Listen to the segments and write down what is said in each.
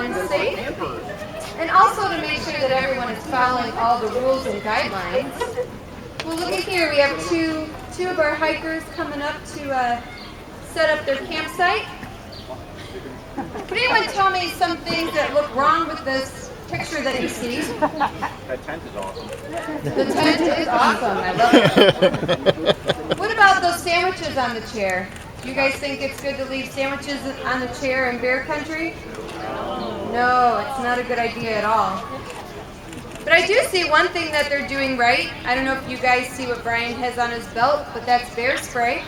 and safe, and also to make sure that everyone is following all the rules and guidelines. Well, look at here, we have two of our hikers coming up to set up their campsite. Can anyone tell me some things that look wrong with this picture that you see? That tent is awesome. The tent is awesome, I love it. What about those sandwiches on the chair? Do you guys think it's good to leave sandwiches on the chair in bear country? No, it's not a good idea at all. But I do see one thing that they're doing right. I don't know if you guys see what Brian has on his belt, but that's bear spray.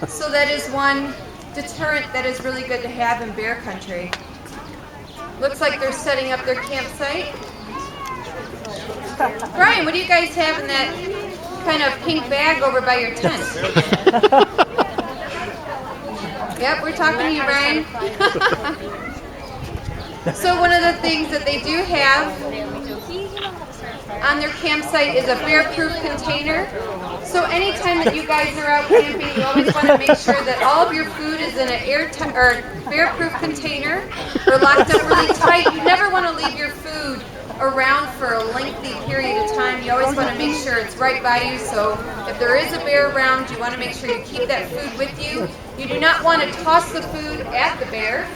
So that is one deterrent that is really good to have in bear country. Looks like they're setting up their campsite. Brian, what do you guys have in that kind of pink bag over by your tent? Yep, we're talking to you, Brian. So one of the things that they do have on their campsite is a bear-proof container. So anytime that you guys are out camping, you always want to make sure that all of your food is in an airtight or bear-proof container or locked up really tight. You never want to leave your food around for a lengthy period of time. You always want to make sure it's right by you. So if there is a bear around, you want to make sure you keep that food with you. You do not want to toss the food at the bear.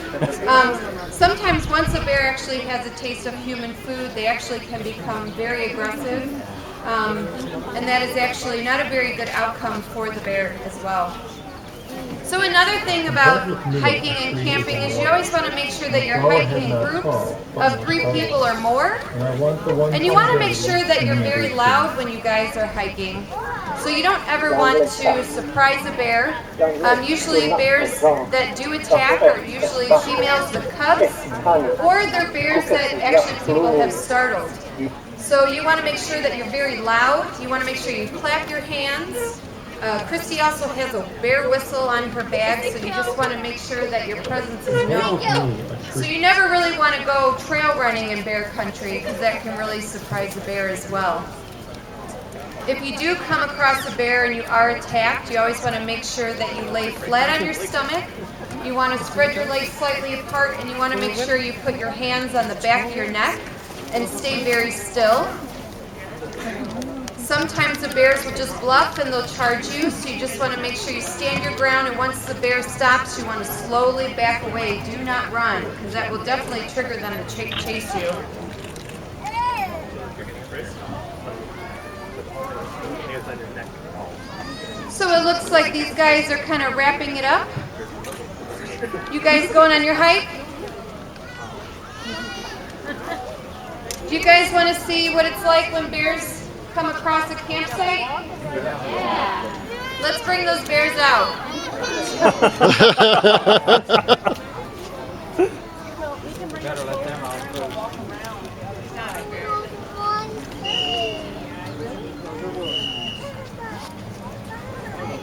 Sometimes once a bear actually has a taste of human food, they actually can become very aggressive. And that is actually not a very good outcome for the bear as well. So another thing about hiking and camping is you always want to make sure that you're hiking in groups of 3 people or more. And you want to make sure that you're very loud when you guys are hiking. So you don't ever want to surprise a bear. Usually bears that do attack are usually females with cubs, or they're bears that actually people have startled. So you want to make sure that you're very loud. You want to make sure you clap your hands. Christy also has a bear whistle on her bag, so you just want to make sure that your presence is known. So you never really want to go trail running in bear country because that can really surprise the bear as well. If you do come across a bear and you are attacked, you always want to make sure that you lay flat on your stomach. You want to spread your legs slightly apart, and you want to make sure you put your hands on the back of your neck and stay very still. Sometimes the bears will just bluff and they'll charge you, so you just want to make sure you stand your ground, and once the bear stops, you want to slowly back away. Do not run, because that will definitely trigger them to chase you. So it looks like these guys are kind of wrapping it up. You guys going on your hike? Do you guys want to see what it's like when bears come across a campsite? Yeah. Let's bring those bears out.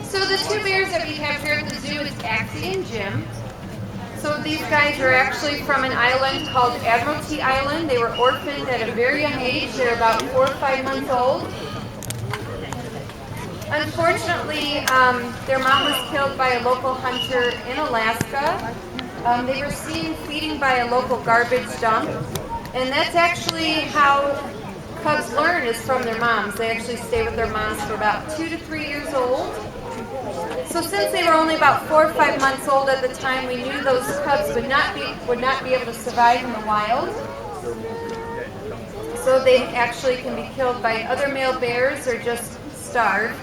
So the 2 bears that we have here at the zoo is Axie and Jim. So these guys are actually from an island called Admiralty Island. They were orphaned at a very young age. They're about 4 or 5 months old. Unfortunately, their mom was killed by a local hunter in Alaska. They were seen feeding by a local garbage dump. And that's actually how cubs learn, is from their moms. They actually stay with their moms for about 2 to 3 years old. So since they were only about 4 or 5 months old at the time, we knew those cubs would not be able to survive in the wild. So they actually can be killed by other male bears or just starve.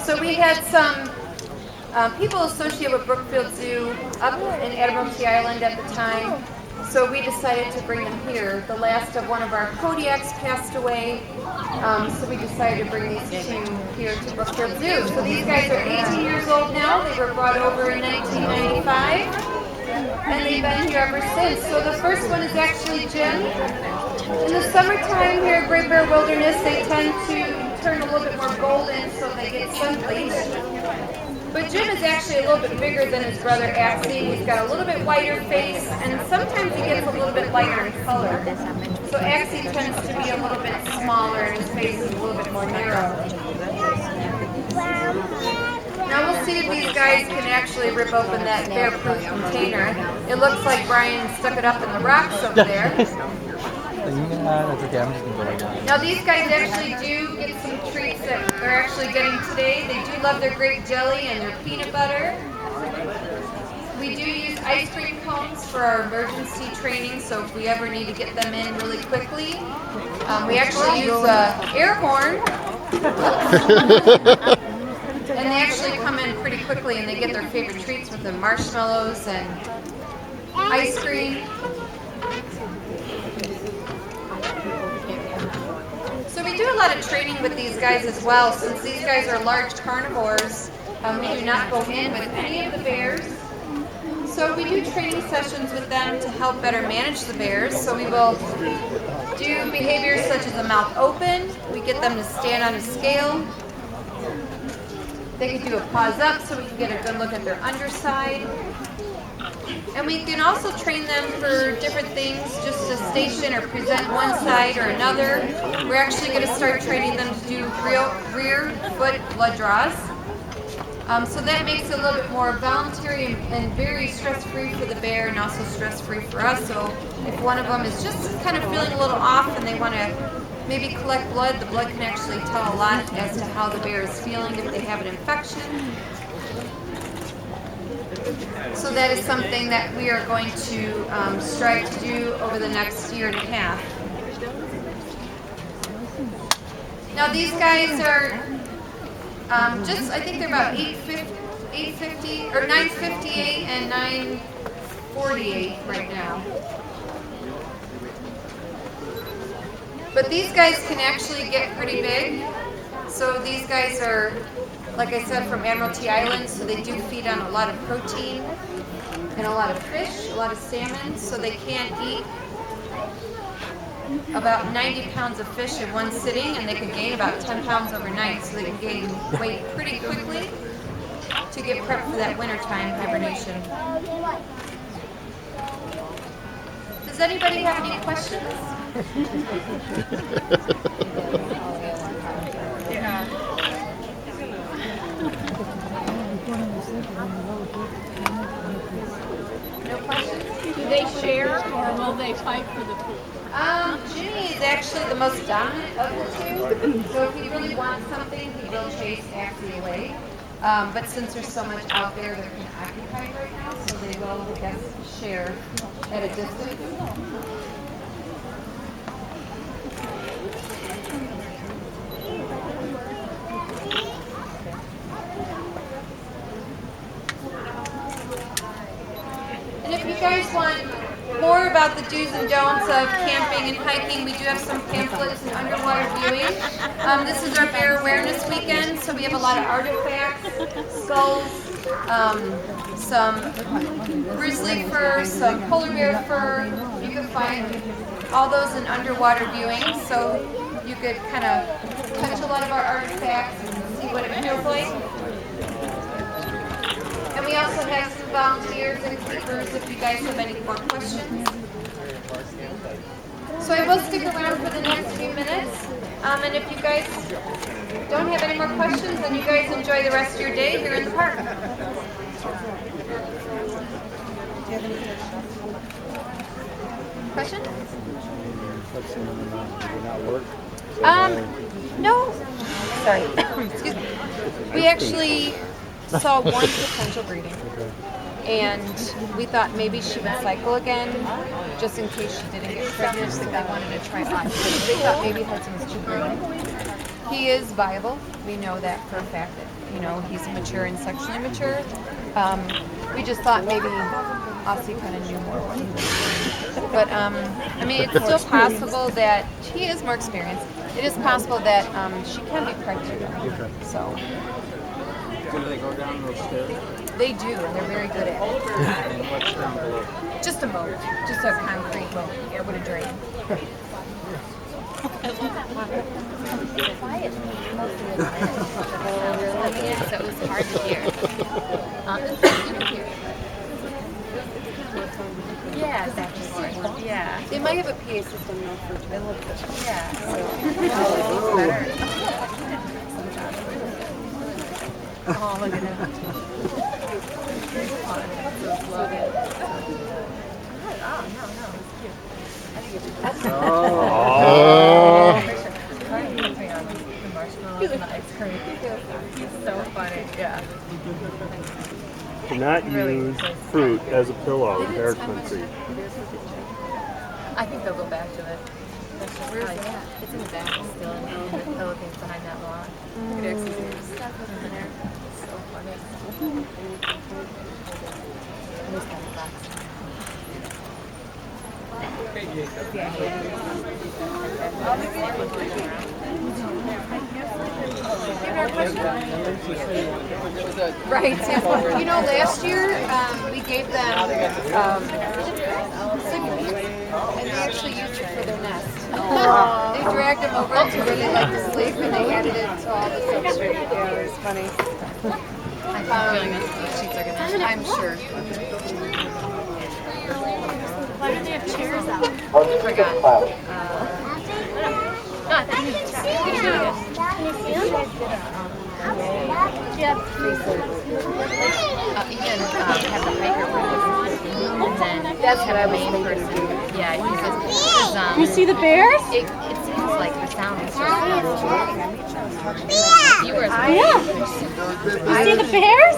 So we had some people associated with Brookfield Zoo up in Admiralty Island at the time. So we decided to bring them here. The last of one of our Kodiaks passed away, so we decided to bring these 2 here to Brookfield Zoo. So these guys are 18 years old now. They were brought over in 1995, and they've been here ever since. So the first one is actually Jim. In the summertime here at Great Bear Wilderness, they tend to turn a little bit more golden, so they get sun bleached. But Jim is actually a little bit bigger than his brother Axie. He's got a little bit whiter face, and sometimes he gets a little bit lighter in color. So Axie tends to be a little bit smaller, and his face is a little bit more narrow. Now we'll see if these guys can actually rip open that bear-proof container. It looks like Brian stuck it up in the rocks up there. That's okay, I'm just gonna go like that. Now these guys actually do get some treats that they're actually getting today. They do love their grape jelly and their peanut butter. We do use ice cream cones for our emergency training, so if we ever need to get them in really quickly. We actually use air horn. And they actually come in pretty quickly and they get their favorite treats with the marshmallows and ice cream. So we do a lot of training with these guys as well. Since these guys are large carnivores, we do not go in with any of the bears. So we do training sessions with them to help better manage the bears. So we will do behaviors such as a mouth open. We get them to stand on a scale. They can do a paws up so we can get a good look at their underside. And we can also train them for different things, just to station or present one side or another. We're actually going to start training them to do rear foot blood draws. So that makes it a little bit more voluntary and very stress-free for the bear and also stress-free for us. So if one of them is just kind of feeling a little off and they want to maybe collect blood, the blood can actually tell a lot as to how the bear is feeling if they have an infection. So that is something that we are going to strive to do over the next year and a half. Now these guys are I think they're about 850 or 958 and 948 right now. But these guys can actually get pretty big. So these guys are, like I said, from Admiralty Island, so they do feed on a lot of protein and a lot of fish, a lot of salmon, so they can eat about 90 pounds of fish in one sitting, and they can gain about 10 pounds overnight, so they can gain weight pretty quickly to get prepped for that wintertime hibernation. Does anybody have any questions? No questions? Do they share or will they fight for the food? Jimmy is actually the most dominant of the two, so if he really wants something, he will chase Axie away. But since there's so much out there, they're kind of occupied right now, so they will, I guess, share at a distance. And if you guys want more about the do's and don'ts of camping and hiking, we do have some pamphlets and underwater viewing. This is our Bear Awareness Weekend, so we have a lot of artifacts, skulls, some grizzly fur, some polar bear fur. You can find all those in underwater viewing, so you could kind of touch a lot of our artifacts and see what it feels like. And we also have some volunteers and keepers if you guys have any more questions. So I will stick around for the next few minutes. And if you guys don't have any more questions, then you guys enjoy the rest of your day here in the park. Question? No. Sorry. Excuse me. We actually saw one potential breeding, and we thought maybe she would cycle again, just in case she didn't get pregnant. So they wanted to try on. They thought maybe Hudson was too green. He is viable. We know that for a fact. That he's mature and sexually mature. We just thought maybe Aussie kind of knew more what he was doing. But I mean, it's still possible that he is more experienced. It is possible that she can be pregnant. So. Do they go down those stairs? They do, and they're very good at it. And what's down below? Just a moat, just a concrete moat. It would have drained. So it was hard to hear. Yeah, exactly. Yeah. They might have a PA system though for yeah. So better. Oh, look at him. Love it. Oh. The marshmallows and the ice cream. He's so funny. Yeah. Do not use fruit as a pillow in bear country. I think they'll go back to it. Where's it at? It's in the back still, and the pillow thing's behind that log. Look at X's ears. In there. So funny. And he's got the box. Right. You know, last year we gave them signals, and they actually used it for their nest. They dragged them over to where they like to sleep, and they added it to all the substrate. Yeah, it was funny. I'm feeling this. The sheets are gonna. I'm sure. Why do they have chairs out? I forgot. No, I think he's really good. Ian had the hiker one, and then that's what I main person. Yeah, he says, You see the bears? it seems like the sound is just you were Yeah. You see the bears?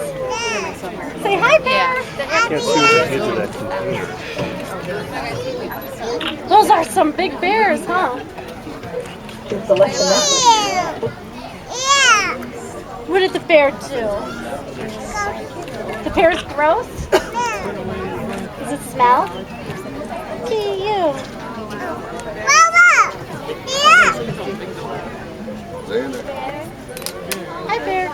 Say hi, bear. Can't see what the kids of that container. Those are some big bears, huh? What did the bear do? The bear's gross? Does it smell? Cute. Hi, bear.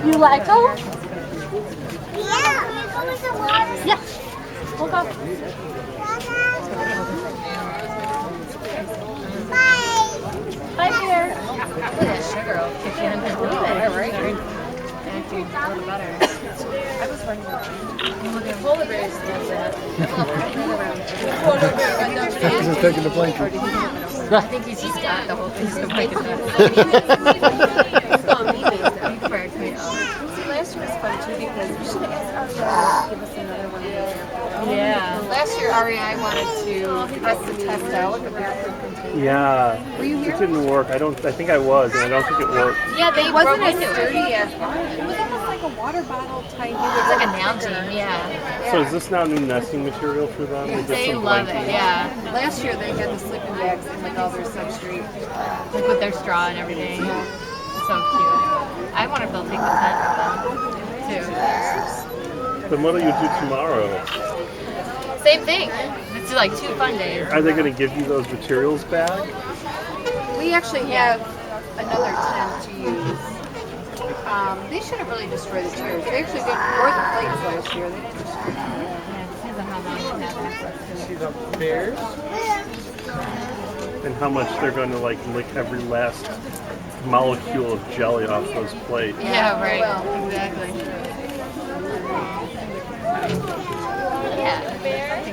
You like them? Yeah. We'll go. Bye, bear. look at that sugar will kick in. Yeah, right. And if you a little better. I was running around. Look at polar bears does that. He's just taking the blanket. I think he's just got the whole thing. He's gonna break it down. Correct me. Last year was fun too because we should have asked REI to give us another one. Yeah. Last year REI wanted to us to test out the bathroom container. Yeah, Were you it here? didn't work. I think I was, and I don't think it worked. Yeah, they It wasn't broke as into it. sturdy as it was almost like a water bottle type. It's like a Nalgene, yeah. So is this now new nesting material for them? Or just They some love blanket? it, yeah. Last year they had the sleeping bags and like all their substrate. Like with their straw and everything. So cute. I wonder if they'll take the tent with them too. Then what do you do tomorrow? Same thing. It's like 2 fun days. Are they going to give you those materials back? We actually have another tent to use. They should have really destroyed the chairs. They actually did more the plates last year. They didn't destroy them. Yeah, it depends on how long you have See the bears? And how much they're going to like lick every last molecule of jelly off those plates? Yeah, right. Well. Exactly. Yeah. Something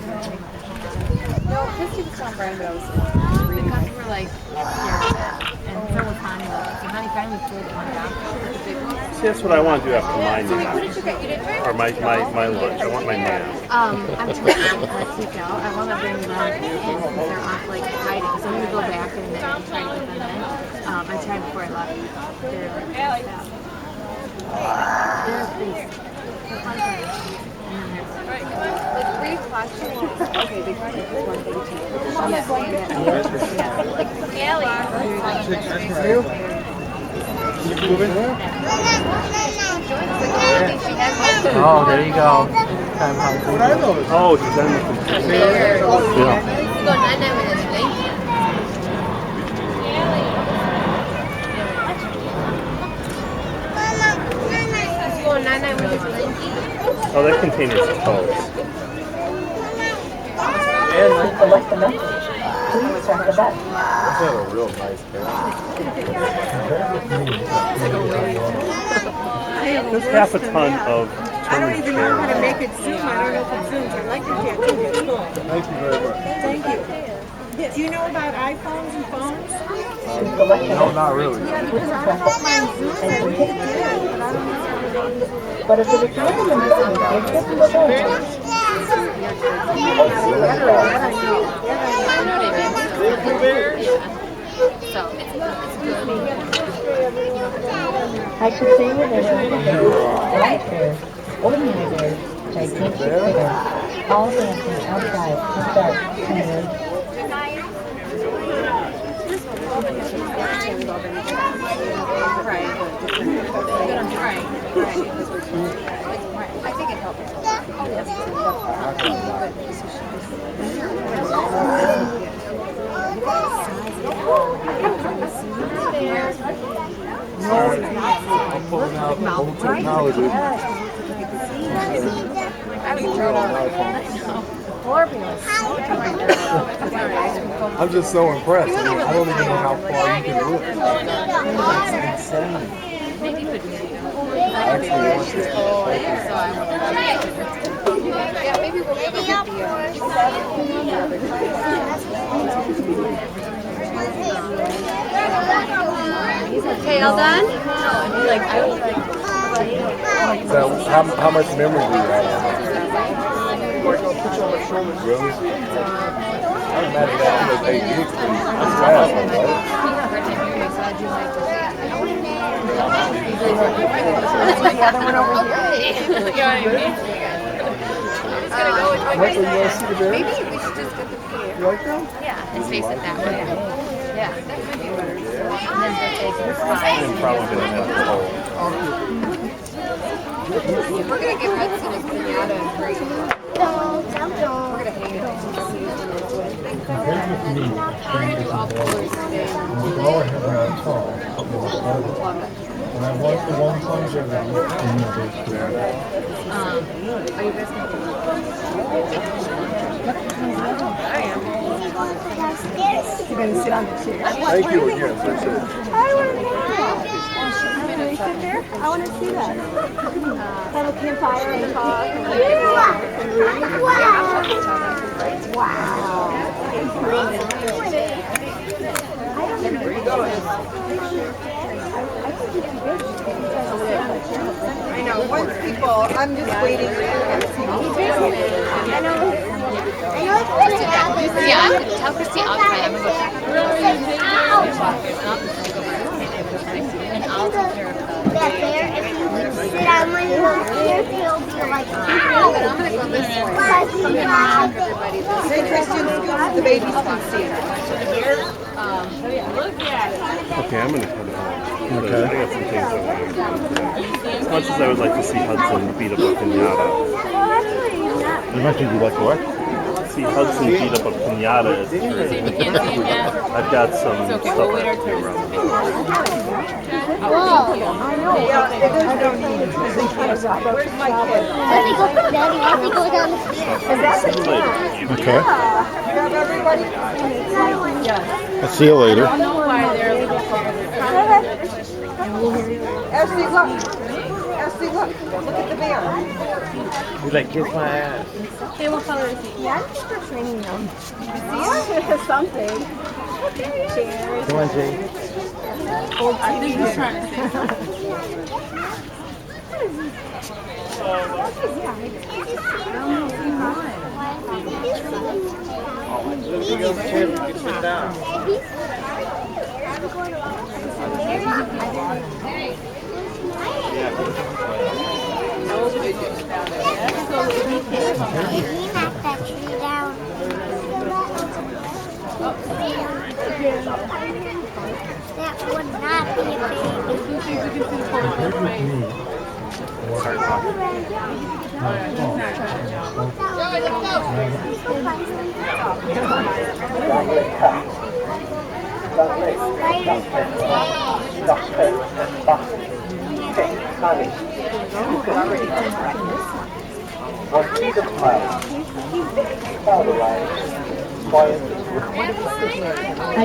around No, Christy was telling Brian, but I was the customer like scared of it, and so was Honey. So Honey finally pulled one down. The big one. See, that's what I want to do after my What nap. did you get? You didn't drink? Or my lunch. I want my nap. I'm trying to take out. I want to bring them in since they're off like hiding. So I'm gonna go back and then try to put them in. I tried before I left. They're like that. They're fun times. Like 3 o'clock. Okay, they tried to put one thing Oh, there you go. What are those? Oh, he's on the computer. Yeah. Go 9 with his blanket. Go 9 with his blanket. Oh, that container's closed. Select the message. Please check the button. had a real nice cat. There's half a ton of I don't turtle even know how to cherry. make it zoom. I don't know if it zooms. I like your cat too. It's cool. Thank you very much. Thank you. Do you know about iPhones and phones? No, not really. Because I don't know if mine zooms. I think it did, but I don't know. But if it's not in the middle, it's just the So it's good. I should say with everything, white bears, ordinary bears, gigantic bears, all dancing outside with that singing. I think it helps. I'm pulling out old technology. I'm just so impressed. I don't even know how far you can look. It's insane. I actually want to. Yeah, maybe we'll give it Okay, all done? So how much memory do you have? Really? I imagine that was 8 gigs. That's fast, right? You want to see the bear? Maybe we should just get the beer. You like them? Yeah, and face it that way. Yeah, that might be better. And then I'm probably gonna have the whole. we're gonna give Hudson a pinata and break. We're gonna hang it. We're gonna do all colors today. And I want the one song that Are you guys gonna do You're going to sit on the chair. Thank you again. Appreciate it. I want to see that. Have a campfire and talk. I know. Once people, I'm just waiting. Yeah, I'm gonna tell Christy I'll try. I'm gonna go check. And I'll take care of the. That bear, if you sit on one of those bears, he'll be like, I'm gonna go this way. Say Christian, the babies can see it. Okay, I'm gonna cut it off. Okay. I got some things I want to do. As much as I would like to see Hudson beat up a pinata. As much as you like what? See Hudson beat up a pinata. I've got some stuff I have to do around the house. Where's my kid? Let me go, Daddy. Let me go down the stairs. Okay. Grab everybody. I'll see you later. Ashley, look. Ashley, look. Look at the bear. You like kiss my ass. They will follow us. Yeah, I'm just training them. Something. Cheers. Come on, Jay. Old TV. Sit down. He knocked that tree down. That would not be a baby. One seat of cloud. Follow the line. I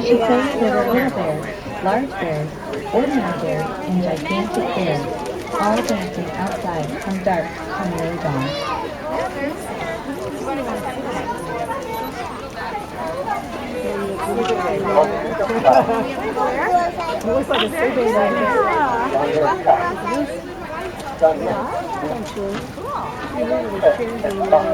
should say there were little bears, large bears, ordinary bears, and gigantic bears, all dancing outside from dark to nearly dawn. It looks like a sleeping bag. Yeah. Actually. Cool.